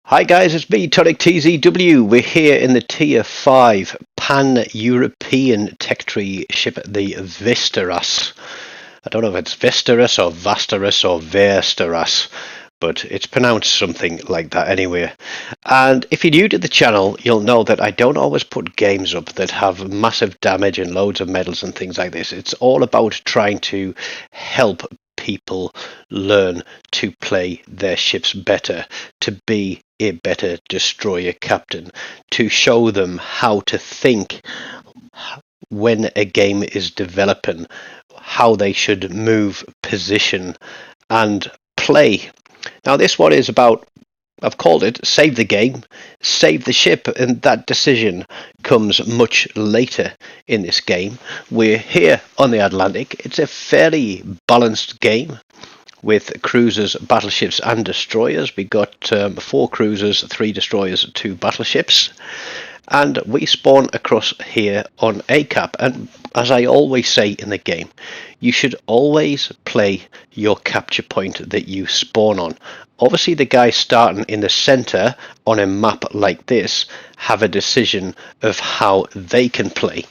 Hi guys, it's me, TONIK TZW. We're here in the Tier 5 Pan-European tech tree ship, the Vasteras. I don't know if it's Vasteras or Vasteras or Vasteras, but it's pronounced something like that anyway. And if you're new to the channel, you'll know that I don't always put games up that have massive damage and loads of medals and things like this. It's all about trying to help people learn to play their ships better, to be a better destroyer captain, to show them how to think when a game is developing, how they should move, position and play. Now this one is about, I've called it save the game, save the ship, and that decision comes much later in this game. We're here on the Atlantic. It's a fairly balanced game with cruisers, battleships and destroyers. We got 4 cruisers, 3 destroyers, 2 battleships, and we spawn across here on a cap. And as I always say in the game, you should always play your capture point that you spawn on. Obviously the guys starting in the center on a map like this have a decision of how they can play,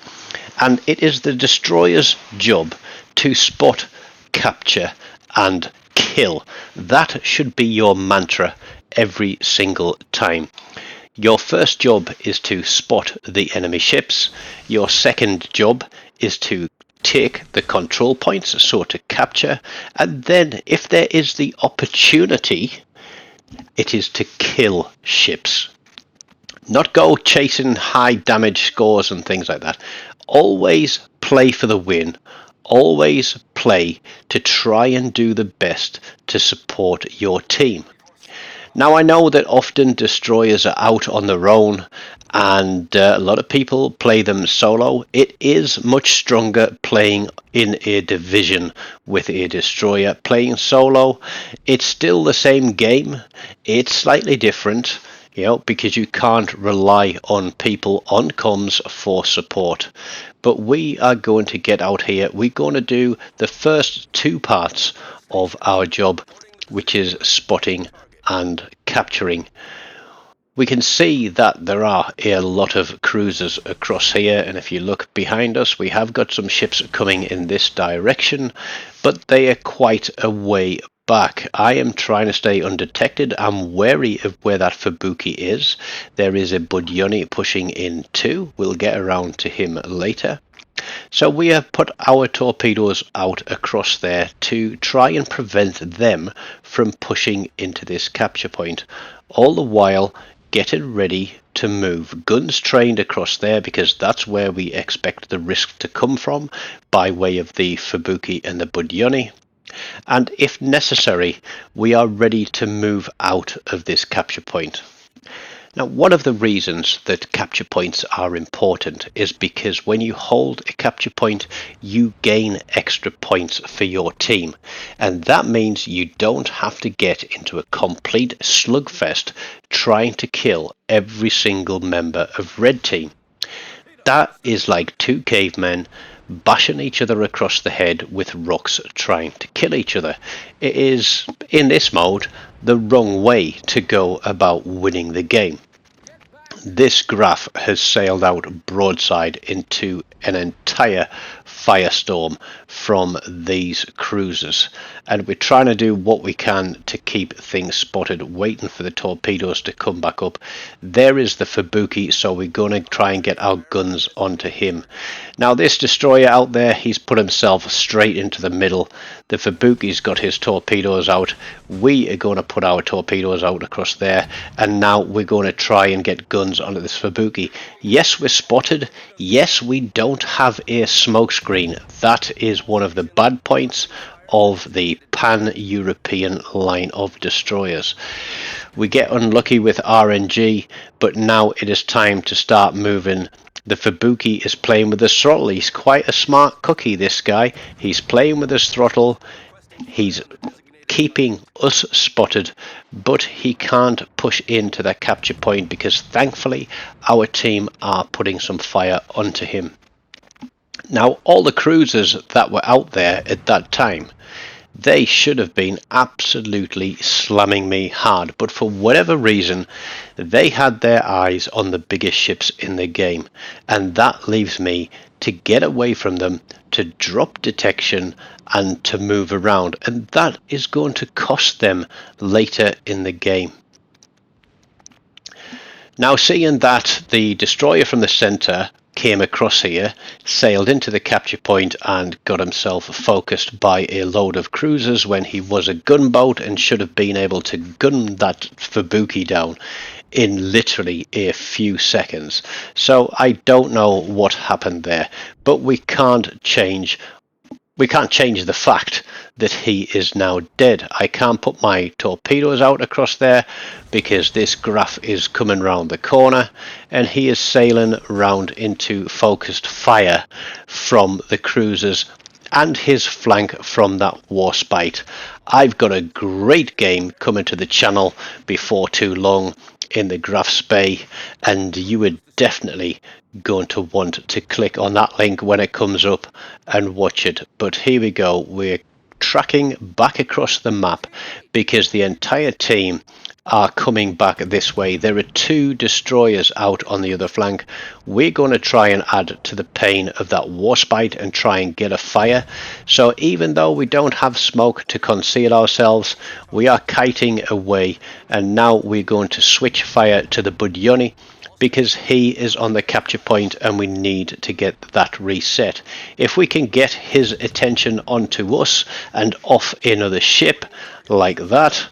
and it is the destroyer's job to spot, capture and kill. That should be your mantra every single time. Your first job is to spot the enemy ships. Your second job is to take the control points, so to capture, and then if there is the opportunity, it is to kill ships. Not go chasing high damage scores and things like that. Always play for the win. Always play to try and do the best to support your team. Now I know that often destroyers are out on their own and a lot of people play them solo. It is much stronger playing in a division with a destroyer. Playing solo, it's still the same game. It's slightly different, because you can't rely on people on comms for support. But we are going to get out here. We're going to do the first 2 parts of our job, which is spotting and capturing. We can see that there are a lot of cruisers across here, and if you look behind us, we have got some ships coming in this direction, but they are quite a way back. I am trying to stay undetected. I'm wary of where that Fubuki is. There is a Budyoni pushing in too. We'll get around to him later. So we have put our torpedoes out across there to try and prevent them from pushing into this capture point. All the while getting ready to move. Guns trained across there because that's where we expect the risk to come from, by way of the Fubuki and the Budyoni. And if necessary, we are ready to move out of this capture point. Now, one of the reasons that capture points are important is because when you hold a capture point, you gain extra points for your team. And that means you don't have to get into a complete slugfest trying to kill every single member of Red Team. That is like 2 cavemen bashing each other across the head with rocks trying to kill each other. It is, in this mode, the wrong way to go about winning the game. This graph has sailed out broadside into an entire firestorm from these cruisers, and we're trying to do what we can to keep things spotted, waiting for the torpedoes to come back up. There is the Fubuki, so we're going to try and get our guns onto him. Now this destroyer out there, he's put himself straight into the middle. The Fubuki's got his torpedoes out. We are going to put our torpedoes out across there, and now we're going to try and get guns onto this Fubuki. Yes, we're spotted. Yes, we don't have a smokescreen. That is one of the bad points of the Pan-European line of destroyers. We get unlucky with RNG, but now it is time to start moving. The Fubuki is playing with his throttle. He's quite a smart cookie, this guy. He's playing with his throttle. He's keeping us spotted, but he can't push into that capture point because thankfully our team are putting some fire onto him. Now all the cruisers that were out there at that time, They should have been absolutely slamming me hard, but for whatever reason, they had their eyes on the biggest ships in the game, and that leaves me to get away from them, to drop detection, and to move around, and that is going to cost them later in the game. Now, seeing that the destroyer from the centre came across here, sailed into the capture point and got himself focused by a load of cruisers when he was a gunboat and should have been able to gun that Fubuki down in literally a few seconds. So I don't know what happened there, but we can't change the fact that he is now dead. I can't put my torpedoes out across there because this graph is coming round the corner and he is sailing round into focused fire from the cruisers and his flank from that warspite. I've got a great game coming to the channel before too long in the Graphs Bay, and you are definitely going to want to click on that link when it comes up and watch it. But here we go, we're tracking back across the map because the entire team are coming back this way. There are 2 destroyers out on the other flank. We're going to try and add to the pain of that warspite and try and get a fire. So even though we don't have smoke to conceal ourselves, we are kiting away, and now we're going to switch fire to the Budyoni because he is on the capture point and we need to get that reset. If we can get his attention onto us and off another ship like that,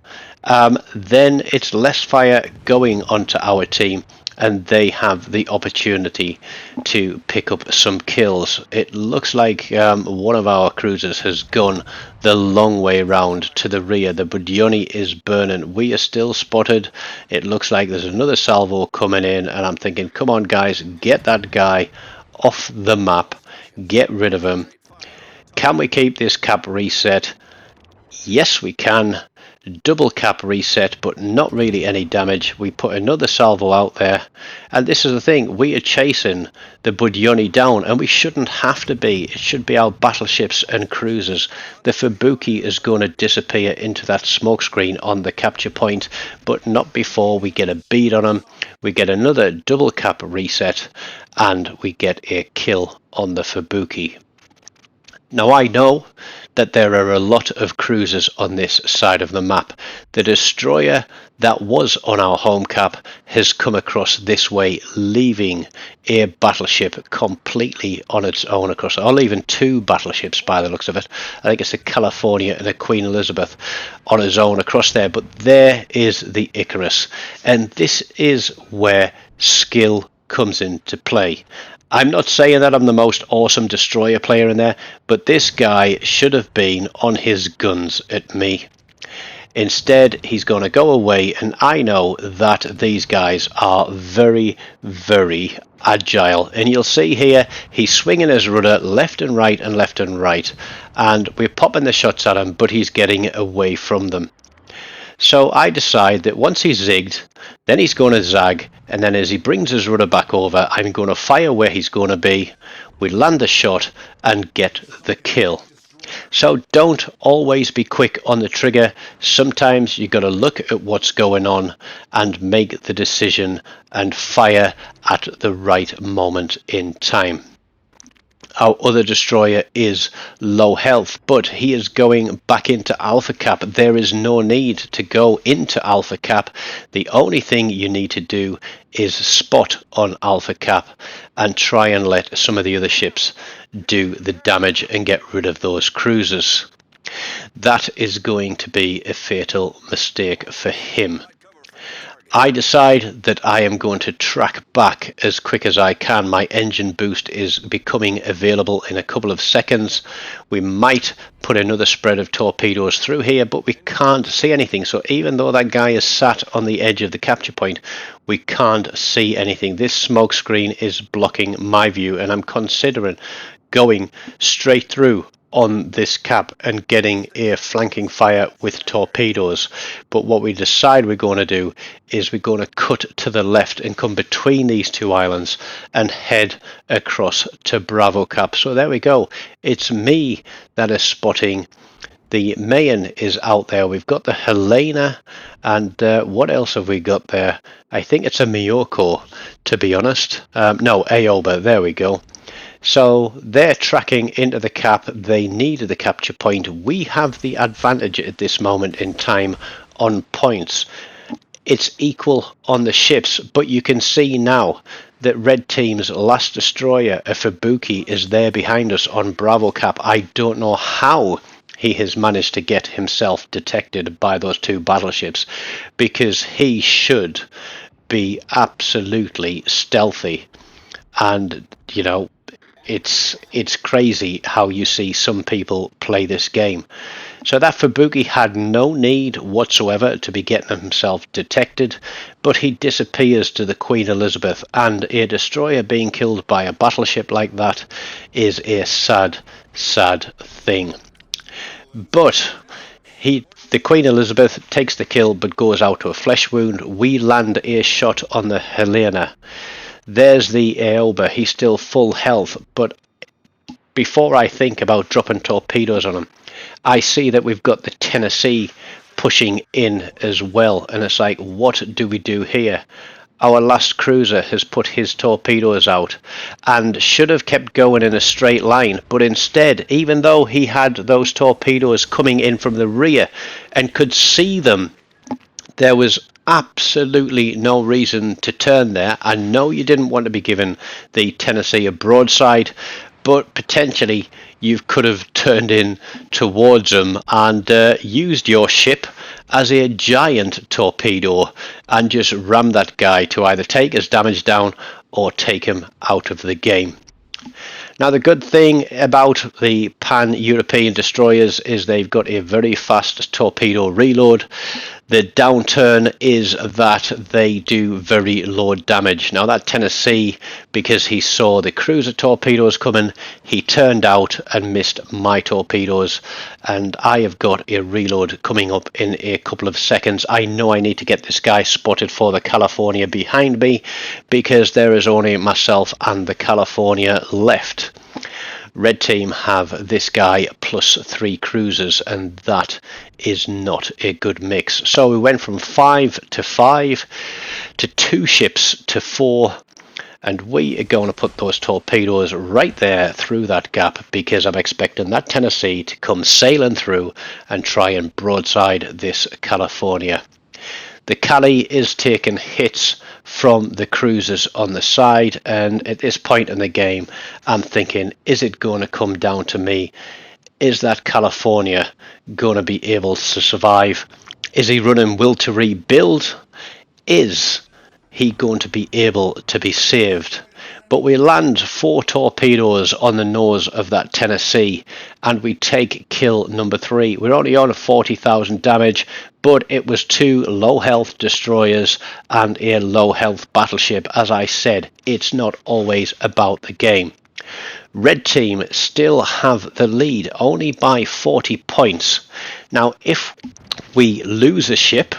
then it's less fire going onto our team and they have the opportunity to pick up some kills. It looks like one of our cruisers has gone the long way round to the rear. The Budyoni is burning. We are still spotted. It looks like there's another salvo coming in, and I'm thinking, come on guys, get that guy off the map, get rid of him. Can we keep this cap reset? Yes, we can. Double cap reset, but not really any damage. We put another salvo out there, and this is the thing, we are chasing the Budyoni down and we shouldn't have to be. It should be our battleships and cruisers. The Fubuki is going to disappear into that smoke screen on the capture point, but not before we get a bead on him. We get another double cap reset and we get a kill on the Fubuki. Now I know that there are a lot of cruisers on this side of the map. The destroyer that was on our home cap has come across this way, leaving a battleship completely on its own across, or even 2 battleships by the looks of it. I think it's a California and a Queen Elizabeth on its own across there, but there is the Icarus, and this is where skill comes into play. I'm not saying that I'm the most awesome destroyer player in there, but this guy should have been on his guns at me. Instead, he's going to go away, and I know that these guys are very, very agile. And you'll see here, he's swinging his rudder left and right and left and right, and we're popping the shots at him, but he's getting away from them. So I decide that once he's zigged, then he's going to zag, and then as he brings his rudder back over, I'm going to fire where he's going to be. We land the shot and get the kill. So don't always be quick on the trigger. Sometimes you got to look at what's going on and make the decision and fire at the right moment in time. Our other destroyer is low health, but he is going back into alpha cap. There is no need to go into alpha cap. The only thing you need to do is spot on alpha cap and try and let some of the other ships do the damage and get rid of those cruisers. That is going to be a fatal mistake for him. I decide that I am going to track back as quick as I can. My engine boost is becoming available in a couple of seconds. We might put another spread of torpedoes through here, but we can't see anything. So even though that guy is sat on the edge of the capture point, we can't see anything. This smoke screen is blocking my view, and I'm considering going straight through on this cap and getting a flanking fire with torpedoes. But what we decide we're going to do is we're going to cut to the left and come between these 2 islands and head across to Bravo Cap. So there we go. It's me that is spotting The Mayan is out there. We've got the Helena, and what else have we got there? I think it's a Miyoko, to be honest. No, Aoba, there we go. So they're tracking into the cap. They needed the capture point. We have the advantage at this moment in time on points. It's equal on the ships, but you can see now that Red Team's last destroyer, a Fubuki, is there behind us on Bravo Cap. I don't know how he has managed to get himself detected by those two battleships, because he should be absolutely stealthy. And, you know, it's crazy how you see some people play this game. So that Fubuki had no need whatsoever to be getting himself detected, but he disappears to the Queen Elizabeth, and a destroyer being killed by a battleship like that is a sad, sad thing. But the Queen Elizabeth takes the kill but goes out to a flesh wound. We land a shot on the Helena. There's the Aoba. He's still full health, but before I think about dropping torpedoes on him, I see that we've got the Tennessee pushing in as well, and it's like, what do we do here? Our last cruiser has put his torpedoes out and should have kept going in a straight line, but instead, even though he had those torpedoes coming in from the rear and could see them, there was absolutely no reason to turn there. I know you didn't want to be giving the Tennessee a broadside, but potentially you could have turned in towards them and used your ship as a giant torpedo and just rammed that guy to either take his damage down or take him out of the game. Now, the good thing about the Pan-European destroyers is they've got a very fast torpedo reload. The downturn is that they do very low damage. Now, that Tennessee, because he saw the cruiser torpedoes coming, he turned out and missed my torpedoes, and I have got a reload coming up in a couple of seconds. I know I need to get this guy spotted for the California behind me, because there is only myself and the California left. Red Team have this guy plus 3 cruisers, and that is not a good mix. So we went from 5 to 5 to 2 ships to 4, and we are going to put those torpedoes right there through that gap, because I'm expecting that Tennessee to come sailing through and try and broadside this California. The Cali is taking hits from the cruisers on the side, and at this point in the game I'm thinking, is it going to come down to me? Is that California going to be able to survive? Is he running will to rebuild? Is he going to be able to be saved? But we land 4 torpedoes on the nose of that Tennessee, and we take kill number 3. We're only on a 40,000 damage, but it was 2 low health destroyers and a low health battleship. As I said, it's not always about the game. Red Team still have the lead, only by 40 points. Now, if we lose a ship,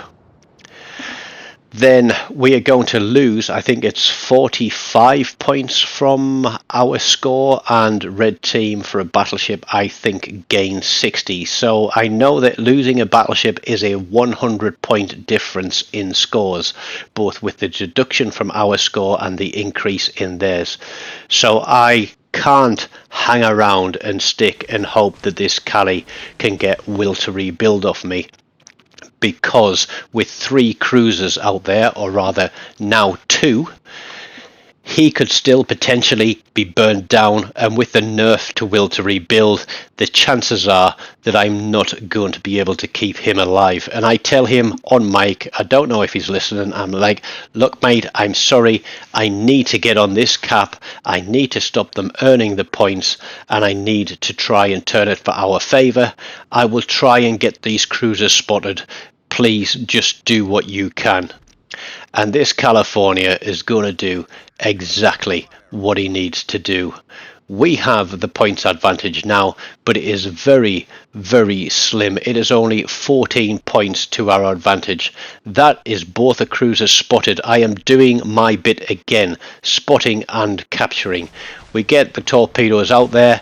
then we are going to lose, I think it's 45 points from our score, and Red Team for a battleship I think gain 60. So I know that losing a battleship is a 100 point difference in scores, both with the deduction from our score and the increase in theirs. So I can't hang around and stick and hope that this Cali can get will to rebuild off me, because with 3 cruisers out there, or rather now 2, he could still potentially be burned down, and with the nerf to will to rebuild, the chances are that I'm not going to be able to keep him alive. And I tell him on mic, I don't know if he's listening, I'm like, look mate, I'm sorry, I need to get on this cap, I need to stop them earning the points, and I need to try and turn it for our favour. I will try and get these cruisers spotted, please just do what you can. And this California is going to do exactly what he needs to do. We have the points advantage now, but it is very, very slim. It is only 14 points to our advantage. That is both a cruiser spotted. I am doing my bit again, spotting and capturing. We get the torpedoes out there,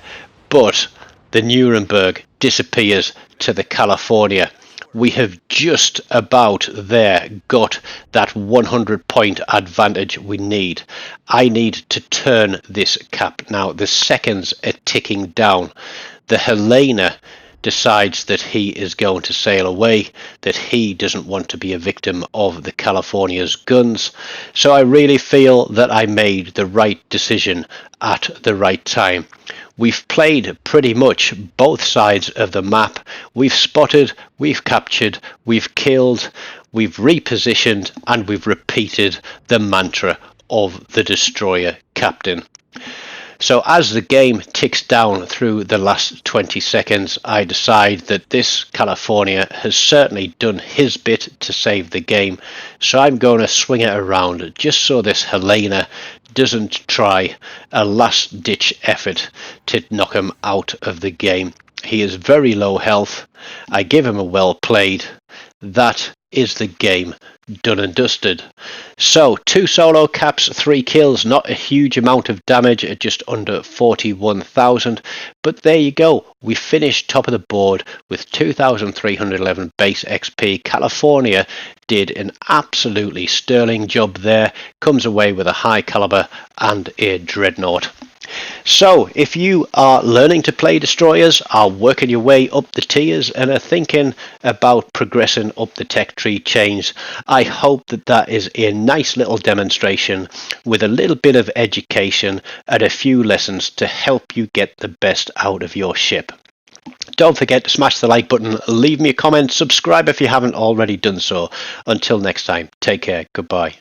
but the Nuremberg disappears to the California. We have just about there got that 100 point advantage we need. I need to turn this cap now. The seconds are ticking down. The Helena decides that he is going to sail away, that he doesn't want to be a victim of the California's guns. So I really feel that I made the right decision at the right time. We've played pretty much both sides of the map. We've spotted, we've captured, we've killed, we've repositioned, and we've repeated the mantra of the destroyer captain. So as the game ticks down through the last 20 seconds, I decide that this California has certainly done his bit to save the game. So I'm going to swing it around just so this Helena doesn't try a last-ditch effort to knock him out of the game. He is very low health. I give him a well played. That is the game done and dusted. So 2 solo caps, 3 kills, not a huge amount of damage at just under 41,000, but there you go. We finished top of the board with 2,311 base XP. California did an absolutely sterling job there, comes away with a high caliber and a dreadnought. So if you are learning to play destroyers, are working your way up the tiers and are thinking about progressing up the tech tree chains, I hope that that is a nice little demonstration with a little bit of education and a few lessons to help you get the best out of your ship. Don't forget to smash the like button, leave me a comment, subscribe if you haven't already done so. Until next time, take care, goodbye.